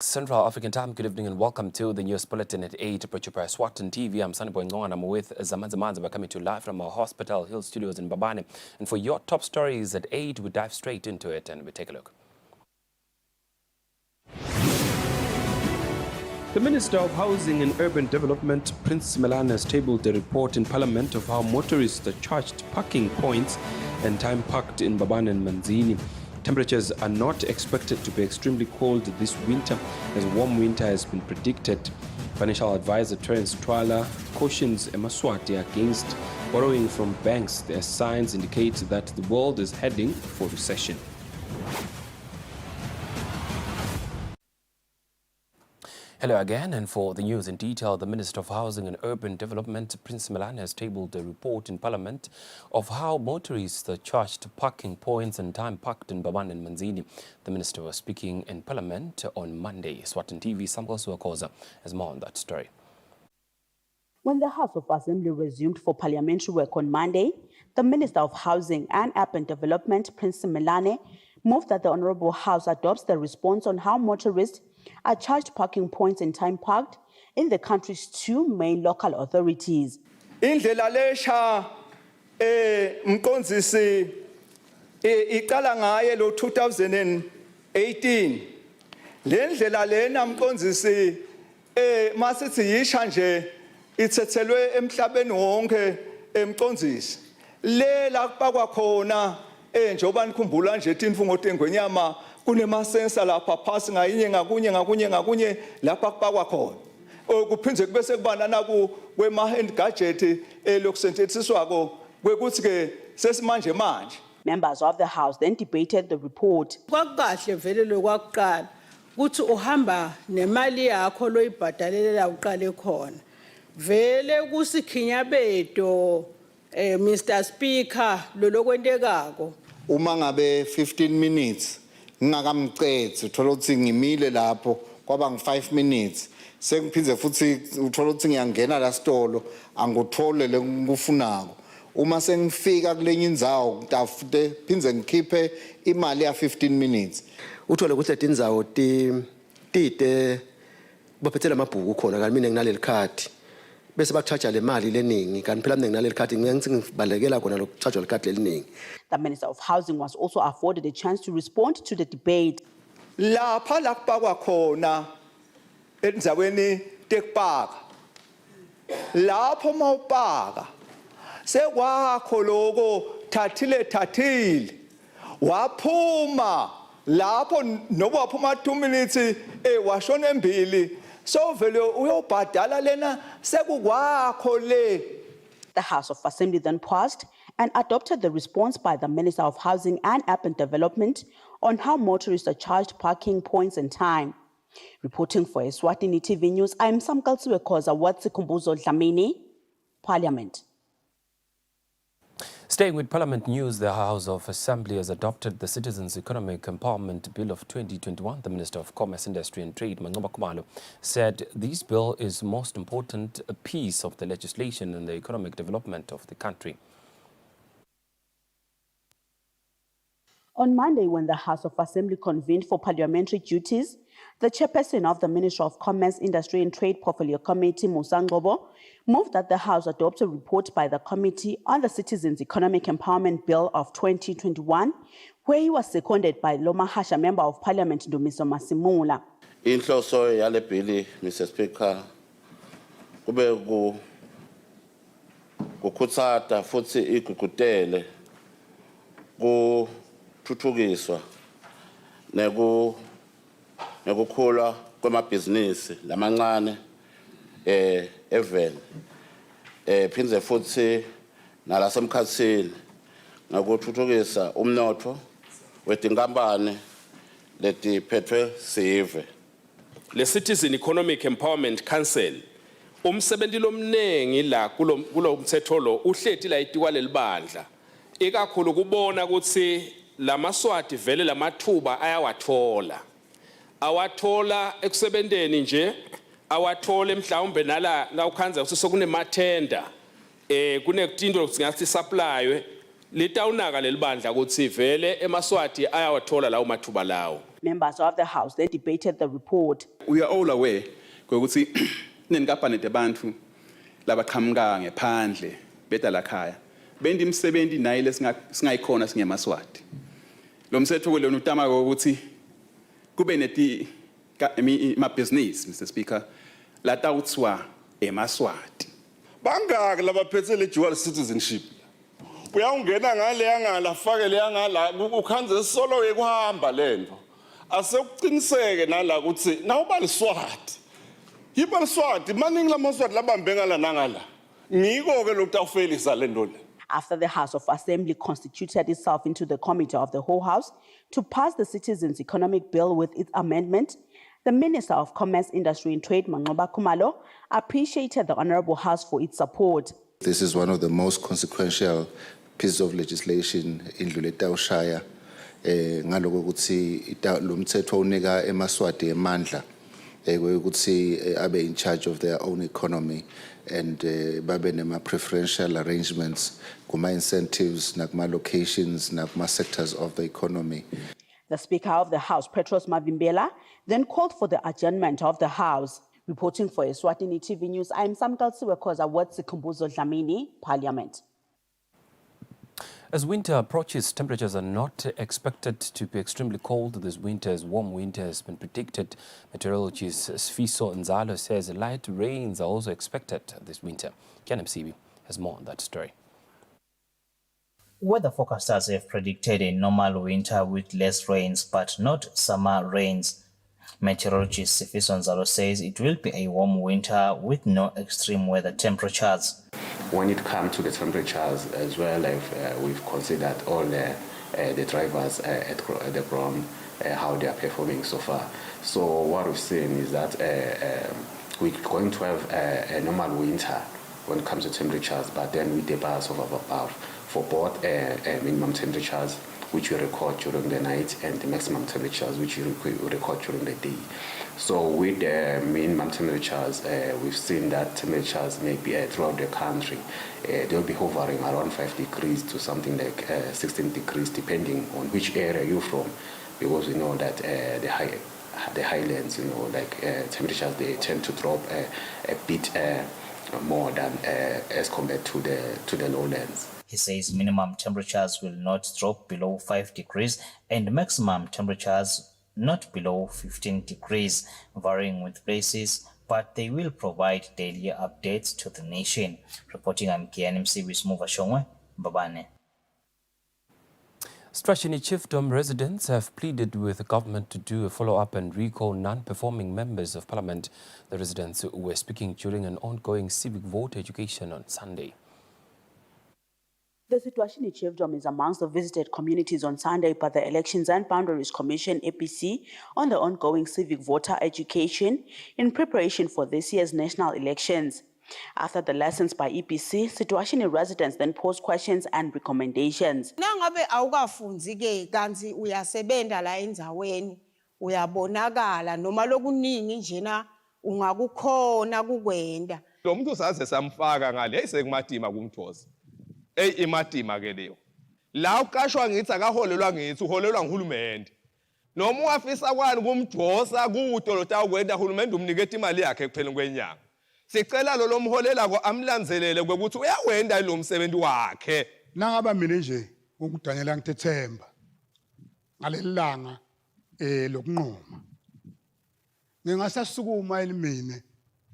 Central African Time, good evening and welcome to the news bulletin at 8, brought to you by Eswatini TV. I'm Sunny Boy Ngong. I'm with Zamanzi. We're coming to you live from our Hospital Hill studios in Babane. And for your top stories at 8, we dive straight into it and we take a look. The Minister of Housing and Urban Development, Prince Melane, has tabled a report in Parliament of how motorists are charged parking points and time parked in Babane and Manzini. Temperatures are not expected to be extremely cold this winter, as warm winter has been predicted. Financial advisor Terence Twala cautions Eswatini against borrowing from banks as signs indicate that the world is heading for recession. Hello again, and for the news in detail, the Minister of Housing and Urban Development, Prince Melane, has tabled a report in Parliament of how motorists are charged parking points and time parked in Babane and Manzini. The Minister was speaking in Parliament on Monday. Eswatini TV, Samkos Wakoza has more on that story. When the House of Assembly resumed for parliamentary work on Monday, the Minister of Housing and Urban Development, Prince Melane, moved that the Honourable House adopts the response on how motorists are charged parking points and time parked in the country's two main local authorities. Indlela lesha mkonzisi iqala ngaye lo 2018 lendlela lena mkonzisi masithi yisha nje ithethelwe emhlabeni wonke emkonzisi lela kupakwa khona njengoba nikhumbula nje tinfungo tengwenyama kunemasensa lapha phasi ngayinye ngakunye lapha kupakwa khona kuphindze kube sekubana kwema hand gadget lokusetshenziswako kwekuthi ke sesimanje manje. Members of the House then debated the report. Kwakukahle vele lokwakuqala ukuthi uhamba nemali yakho loyibhadalela uqale khona vele kusikhinyabedo Mr Speaker lokwentekako uma ngabe 15 minutes ngingakamcethe uthola ukuthi ngimile lapho kwaba ngi5 minutes sengiphindze futhi uthola ukuthi ngiyangena la stolo angithole lekufunako uma sengifika kulenye indzawo ngitafute phindze ngikhiphe imali ya 15 minutes uthole ukuthi letindzawo tite baphethela amabhuku khona kanti mina nginaleli card bese bathatha le mali leningi kanti phela mina nginaleli card ngibalekela khona lokuthatha le card leningi. The Minister of Housing was also afforded a chance to respond to the debate. Lapha la kupakwa khona endzaweni tekupaka lapho mawupaka sekwakho lokho thathile waphuma lapho noba waphuma 2 minutes washona embili so vele uyobhadala lena sekukwakho le. The House of Assembly then passed and adopted the response by the Minister of Housing and Urban Development on how motorists are charged parking points and time. Reporting for Eswatini TV News, I'm Samkos Wakoza, Kumbuzo Dlamini, Parliament. Staying with Parliament news, the House of Assembly has adopted the Citizens Economic Empowerment Bill of 2021. The Minister of Commerce, Industry and Trade, Mangoba Kumalo, said this bill is the most important piece of the legislation in the economic development of the country. On Monday, when the House of Assembly convened for parliamentary duties, the chairperson of the Ministry of Commerce, Industry and Trade Portfolio Committee, Musa Ngobo, moved that the House adopt a report by the committee on the Citizens Economic Empowerment Bill of 2021, where he was seconded by Lomahasha Member of Parliament, Dumiso Masimula. Inhloso yale bill, Mr Speaker, kube kukhutsata futhi igugudele kuthuthukiswa nekukhula kwamabhizinisi lamancane eveni phindze futhi nalasemkhatsini ngokuthuthukisa umnotho wetinkampani letiphethwe sive. Le Citizen Economic Empowerment Council umsebenzi lomnengi la kulo umthetho lo uhleti la itiwa lelibandla ikakhulu kubona ukuthi lamaswati vele lamathuba awathola ekusebenteni nje awathole mhlawumbe nala ukhanza ukuthi sokunemathenda kunekutinto singathi supply litawunaka lelibandla ukuthi vele emaswati ayawathola lawo mathuba lawo. Members of the House then debated the report. We are all aware ukuthi nenkampani debantu labaqhamuka ngephandle beda lakhaya bendi imsebenzi nayo lesingayikhona singemaswati lo mthetho lo utama ukuthi kube neti ma business Mr Speaker lata utswa emaswati bangaka labaphethe le dual citizenship uyawungena ngale yangala fake le yangala ukhanze solo ekuhamba lento asekuqiniseke nala ukuthi nawuba liswati yiba liswati maningi lamaswati labambe ngala nangala ngiko ke lokutawufelisa lento le. After the House of Assembly constituted itself into the Committee of the Whole House to pass the Citizens' Economic Bill with its amendment, the Minister of Commerce, Industry and Trade, Manqoba Khumalo, appreciated the Honourable House for its support. This is one of the most consequential pieces of legislation in Luleta ngaloko ukuthi lo mthetho unika emaswati emandla ukuthi abe in charge of their own economy and babe nema preferential arrangements kuma incentives nakuma locations nakuma sectors of the economy. The Speaker of the House, Petros Mavimbela, then called for the adjournment of the House. Reporting for Eswatini TV News, I am Samkal Siwekoza, Sikhumbuzo Dlamini, Parliament. As winter approaches, temperatures are not expected to be extremely cold this winter, as warm winter has been predicted. Meteorologist Sfiso Nzalo says light rains are also expected this winter. Ken MCB has more on that story. Weather forecasters have predicted a normal winter with less rains, but not summer rains. Meteorologist Sfiso Nzalo says it will be a warm winter with no extreme weather temperatures. When it comes to the temperatures as well, we've considered all the drivers at the ground, how they are performing so far. So what we've seen is that we're going to have a normal winter when it comes to temperatures, but then with the bias of above for both minimum temperatures, which we record during the night, and the maximum temperatures, which we record during the day. So with the minimum temperatures, we've seen that temperatures maybe throughout the country, they'll be hovering around 5 degrees to something like 16 degrees, depending on which area you're from, because we know that the highlands, temperatures, they tend to drop a bit more than as compared to the lowlands. He says minimum temperatures will not drop below 5 degrees and maximum temperatures not below 15 degrees, varying with places, but they will provide daily updates to the nation. Reporting, I'm KNMC with Muva Shongwe, Babane. Eswatini Chiefdom residents have pleaded with the government to do a follow-up and recall non-performing members of parliament. The residents were speaking during an ongoing civic vote education on Sunday. The Eswatini Chiefdom is amongst the visited communities on Sunday by the Elections and Boundaries Commission, EPC, on the ongoing civic voter education in preparation for this year's national elections. After the lessons by EPC, Eswatini residents then posed questions and recommendations. Nangabe awukafunzi ke kanti uyasebenta la endzaweni uyabonakala noma lokuningi njena ungakukhona kukwenda. Lo muntu saze samfaka ngale ayisekumatima kumthoza. Imatima ke leyo. La uqashwa ngithi akaholelwa ngithi uholelwa nguhulumende. Noma uwafisa kwani kumjosa kude lotawukwenda uhulumende umnikeza imali yakhe ekupheleni kwenyanga. Sicela lo mholela ko amlanzelele ukuthi uyawenda lo msebenzi wakhe. Nangaba mina nje ukudanyela ngithethemba. Ngalelilanga lokunqoma. Ngingasasukuma elimine.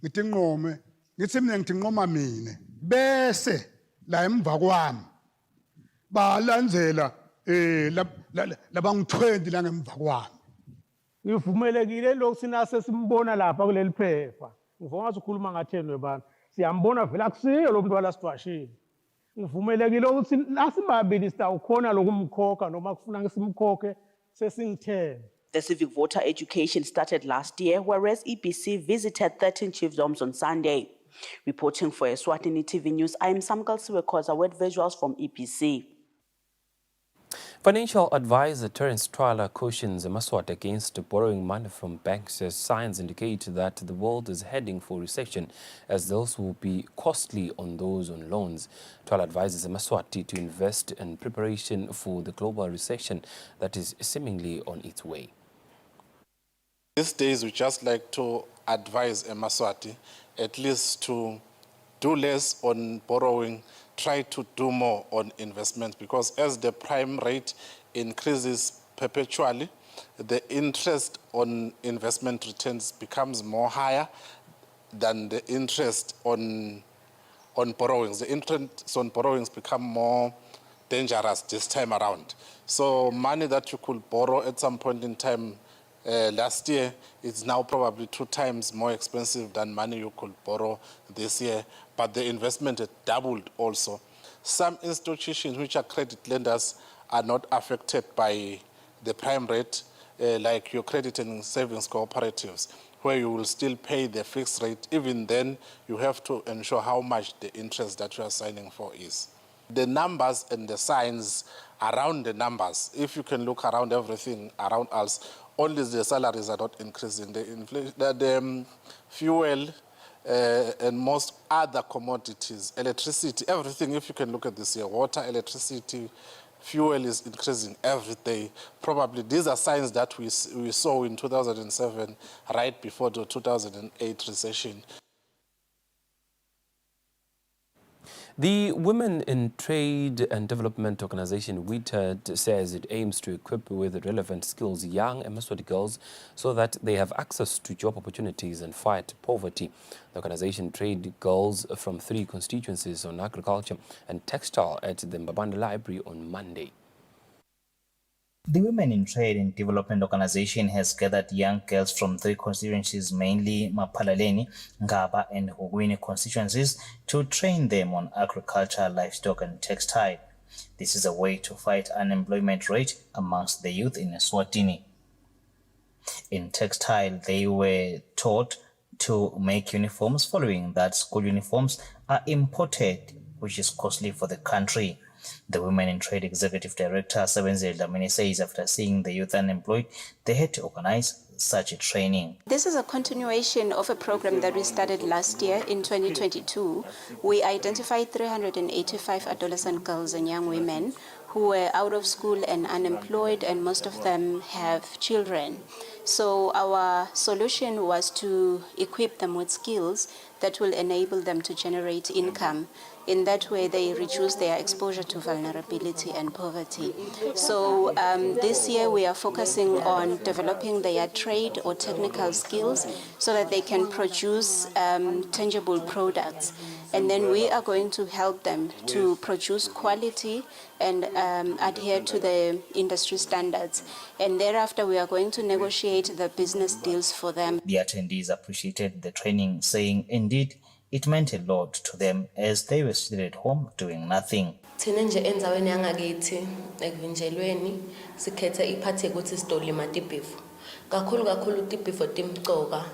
Ngithi nqome, ngithi mina ngithi nqoma mina. Bese la emva kwami balandzela labang-20 la ngemva kwami. Ngivumelekile lokhu sinase simbona lapha kuleli phepha. Ngivuma ukukhuluma ngatheni abantu. Siyambona vela kusiyo lo muntu wala Eswatini. Ngivumelekile ukuthi nasibabili sitawukhona lokumkhokha noma kufuna ngisimkhokhe sesingithele. The civic voter education started last year, whereas EPC visited 13 chiefdoms on Sunday. Reporting for Eswatini TV News, I am Samkal Siwekoza with visuals from EPC. Financial advisor Terence Twala cautions Maswat against borrowing money from banks as signs indicate that the world is heading for recession, as those will be costly on those on loans. Twala advises Maswati to invest in preparation for the global recession that is seemingly on its way. These days, we just like to advise Eswatini at least to do less on borrowing, try to do more on investment, because as the prime rate increases perpetually, the interest on investment returns becomes more higher than the interest on borrowings. The interest on borrowings become more dangerous this time around. So money that you could borrow at some point in time last year is now probably 2 times more expensive than money you could borrow this year, but the investment had doubled also. Some institutions which are credit lenders are not affected by the prime rate, like your credit and savings cooperatives, where you will still pay the fixed rate. Even then, you have to ensure how much the interest that you are signing for is. The numbers and the signs around the numbers, if you can look around everything around us, only the salaries are not increasing. The fuel and most other commodities, electricity, everything, if you can look at this here, water, electricity, fuel is increasing every day. Probably these are signs that we saw in 2007, right before the 2008 recession. The Women in Trade and Development Organization, WITAD, says it aims to equip with relevant skills young Eswatini girls so that they have access to job opportunities and fight poverty. The organization trained girls from 3 constituencies on agriculture and textile at the Mbabane Library on Monday. The Women in Trade and Development Organization has gathered young girls from 3 constituencies, mainly Mapalaleni, Ngaba and Hugwini constituencies, to train them on agriculture, livestock and textile. This is a way to fight unemployment rate amongst the youth in Eswatini. In textile, they were taught to make uniforms, following that school uniforms are imported, which is costly for the country. The Women in Trade Executive Director, Sebenzi Dlamini, says after seeing the youth unemployed, they had to organize such a training. This is a continuation of a program that we started last year in 2022. We identified 385 adolescent girls and young women who were out of school and unemployed, and most of them have children. So our solution was to equip them with skills that will enable them to generate income. In that way, they reduce their exposure to vulnerability and poverty. So this year, we are focusing on developing their trade or technical skills so that they can produce tangible products. And then we are going to help them to produce quality and adhere to the industry standards. And thereafter, we are going to negotiate the business deals for them. The attendees appreciated the training, saying, indeed, it meant a lot to them as they were still at home doing nothing. Thina nje enzaweni yangakithi ekuvinjelweni sikhetha iphathi ukuthi sidolima tibhifu. Kakhulu tibhifu timcoka,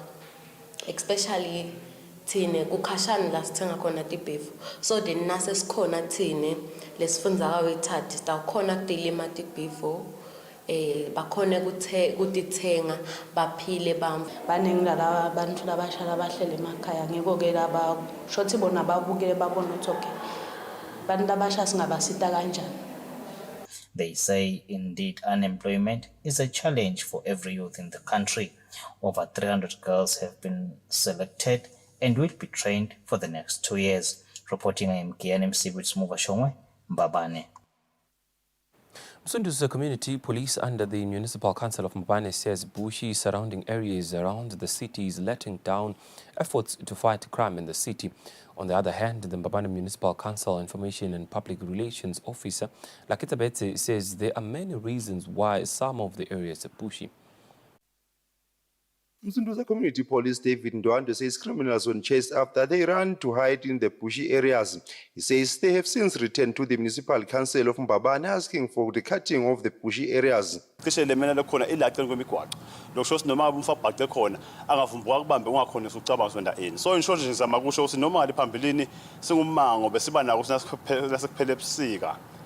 especially thina kukhashana la sithenga khona tibhifu. So then nase sikhona thina lesifundza kaWITAD sitawukhona kudilima tibhifu. Bakhona kutithenga baphile baningi labantu labasha labahlele emakhaya ngiko ke laba shothi bona babukele babona ukuthi okay bantu abasha singabasita kanjani. They say indeed unemployment is a challenge for every youth in the country. Over 300 girls have been selected and will be trained for the next 2 years. Reporting MKNMC with Smuva Shongwe, Mbabane. Msundu's community police under the Municipal Council of Mbabane says bushy surrounding areas around the city is letting down efforts to fight crime in the city. On the other hand, the Mbabane Municipal Council Information and Public Relations Officer Lakita Betse says there are many reasons why some of the areas are bushy. Msundu's community police David Ndwando says criminals were chased after they ran to hide in the bushy areas. He says they have since returned to the Municipal Council of Mbabane asking for the cutting of the bushy areas. So in short,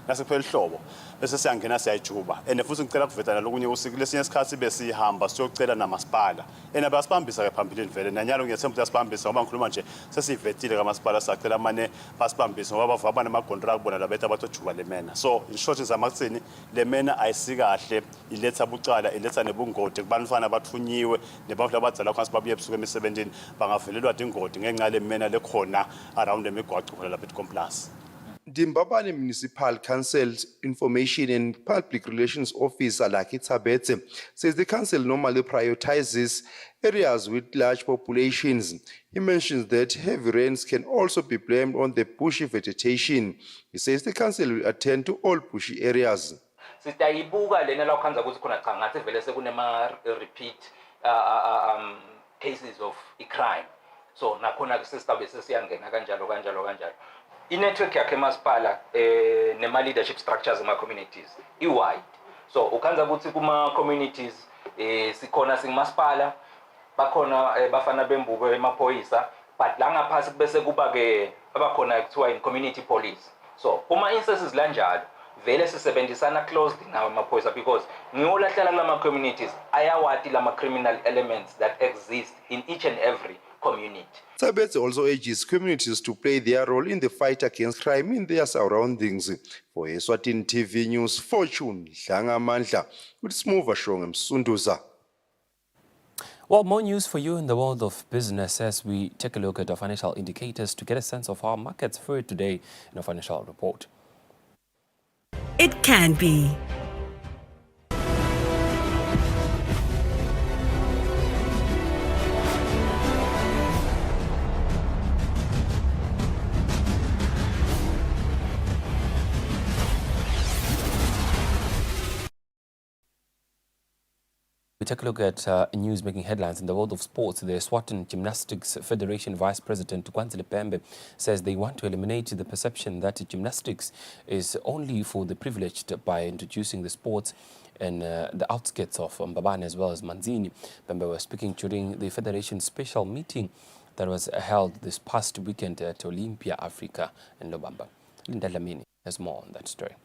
nasekuphela ihlobo bese siyangena siyayijuba and futhi ngicela kuvetana lokunye usiku lesinye isikhathi besihamba siyocela namasipala bayasibambisa ke phambili vele nanyalo ngiyethemba ukuthi yasibambisa ngoba ngikhuluma nje sesivetile kamasipala sacela manje basibambisa ngoba bavaba nama-contract bona labethi abathojuba le mena so in short ngizama ukuthini le mena ayisikahle iletha bucala iletha nebungoti kubantwana abathunyiwe nebantu abadzala khansi babuye ebusuku emisebenzini bangavelelwa ingoti ngenxa le mena lekhona around emigwaqo khona lapha eTkomplaas. The Mbabane Municipal Council's Information and Public Relations Officer Lucky Tabete says the council normally prioritizes areas with large populations. He mentions that heavy rains can also be blamed on the bushy vegetation. He says the council will attend to all bushy areas. Sitayibuka lena la ukhanza ukuthi khona cha ngathi vele sekunema repeat cases of crime. So nakhona ke sesitabe sesiyangena kanjalo. I-network yakhe masipala nema-leadership structures ema-communities i-wide. So ukhanza ukuthi kuma-communities sikhona singumasipala bakhona bafana bembuko emaphoyisa but la ngaphasi bese kuba-ke abakhona kuthiwa in-community police. So uma-instances lanjalo vele sisebenzisana closely nawo amaphoyisa because ngiyolahlela kulama-communities ayawati lama-criminal elements that exist in each and every community. Tabete also urges communities to play their role in the fight against crime in their surroundings. For Eswatini TV News, Fortune Dlangamandla with Smuva Shong Msunduza. Well, more news for you in the world of business as we take a look at the financial indicators to get a sense of how markets fared today in a financial report. It can be. We take a look at news making headlines in the world of sports. The Eswatini Gymnastics Federation Vice President Kwanzile Pembe says they want to eliminate the perception that gymnastics is only for the privileged by introducing the sports in the outskirts of Mbabane as well as Manzini. Pembe was speaking during the Federation's special meeting that was held this past weekend at Olympia Africa in Lobamba. Linda Lamini has more on that story.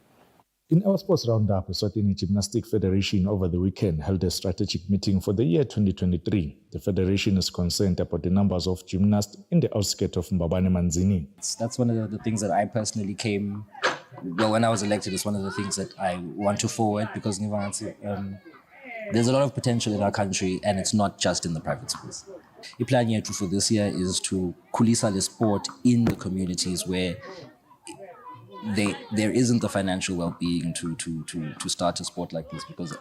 In our sports roundup, the Eswatini Gymnastics Federation over the weekend held a strategic meeting for the year 2023. The federation is concerned about the numbers of gymnasts in the outskirts of Mbabane Manzini. That's one of the things that I personally when I was elected, it's one of the things that I want to forward because there's a lot of potential in our country and it's not just in the private schools. The plan here for this year is to kulisa the sport in the communities where there isn't the financial well-being to start a sport like this, because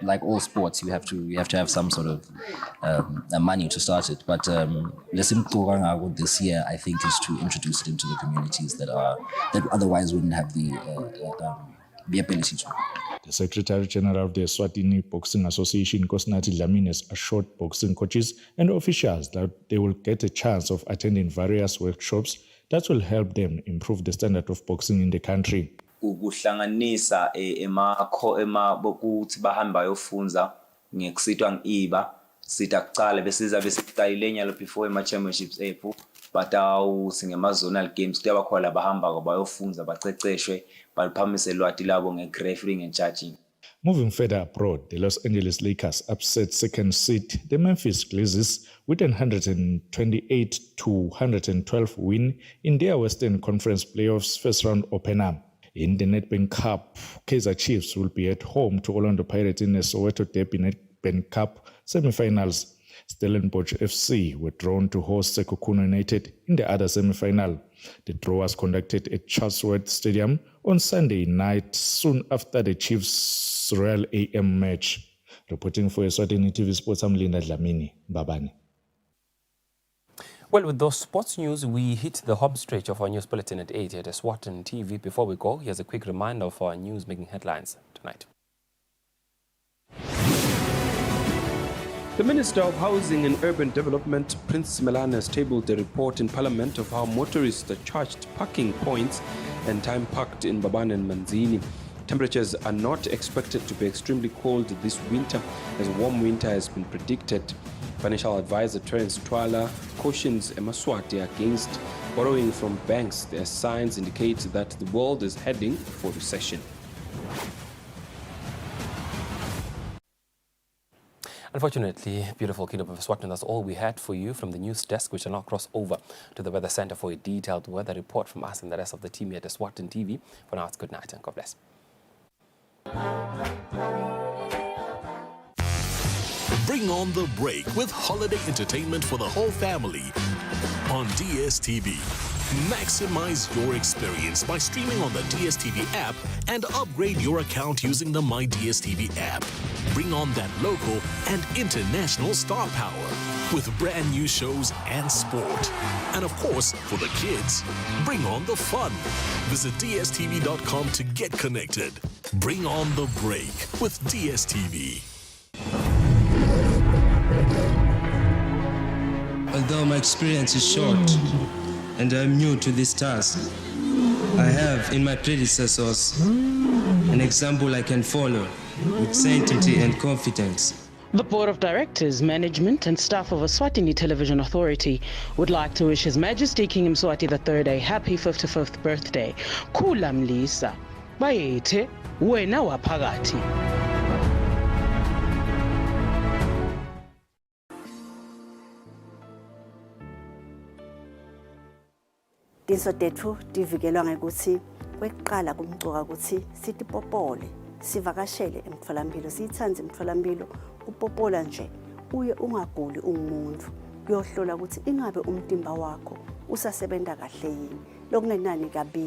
like all sports you have to have some sort of money to start it. But this year I think is to introduce it into the communities that otherwise wouldn't have the ability to. The Secretary General of the Eswatini Boxing Association, Kosnati Dlamini, has assured boxing coaches and officials that they will get a chance of attending various workshops that will help them improve the standard of boxing in the country. Ukuhlanganisa bokuthi bahamba yofunza ngekusitwa ngiba sita kucala besiza besitayilenya before ama-championships ephu but singema-zonal games kuyaba khona bahamba bayofunza baceceshwe baliphamise lwati labo nge-refereeing and judging. Moving further abroad, the Los Angeles Lakers upset second seed the Memphis Grizzlies with a 128-112 win in their Western Conference Playoffs first round opener. In the Nedbank Cup, Kaizer Chiefs will be at home to Orlando Pirates in the Soweto Derby Nedbank Cup semi-finals. Stellenbosch FC were drawn to host Sekhukhune United in the other semi-final. The draw was conducted at Chatsworth Stadium on Sunday night, soon after the Chiefs' Royal AM match. Reporting for Eswatini TV Sports, I'm Linda Dlamini, Mbabane. Well, with those sports news, we hit the home stretch of our news bulletin at 8 at Eswatini TV. Before we go, here's a quick reminder of our news making headlines tonight. The Minister of Housing and Urban Development, Prince Melane, has tabled a report in Parliament of how motorists are charged parking points and time parked in Mbabane and Manzini. Temperatures are not expected to be extremely cold this winter, as a warm winter has been predicted. Financial advisor Terence Twala cautions eMaswati against borrowing from banks as signs indicate that the world is heading for recession. Unfortunately, beautiful Kingdom of Eswatini, that's all we had for you from the news desk. We shall now cross over to the Weather Center for a detailed weather report from us and the rest of the team here at Eswatini TV. For now, it's good night and God bless. Bring on the break with holiday entertainment for the whole family on DSTV. Maximize your experience by streaming on the DSTV app and upgrade your account using the My DSTV app. Bring on that local and international star power with brand new shows and sport. And of course, for the kids, bring on the fun. Visit dstv.com to get connected. Bring on the break with DSTV. Although my experience is short and I'm new to this task, I have in my predecessors an example I can follow with sanctity and confidence. The Board of Directors, Management and staff of Eswatini Television Authority would like to wish His Majesty King Mswati III a happy 55th birthday. Khula Mlisa, bayethe wena waphakathi. Dinso tethu divikelwa ngekuthi kwekuqala kumgcoka ukuthi sitipopole sivakashele emtholampilo siyithanze emtholampilo upopola nje uye ungaguli ungumuntu uyohlola ukuthi ingabe umtimba wakho usasebenza kahle yini lokungenani kabi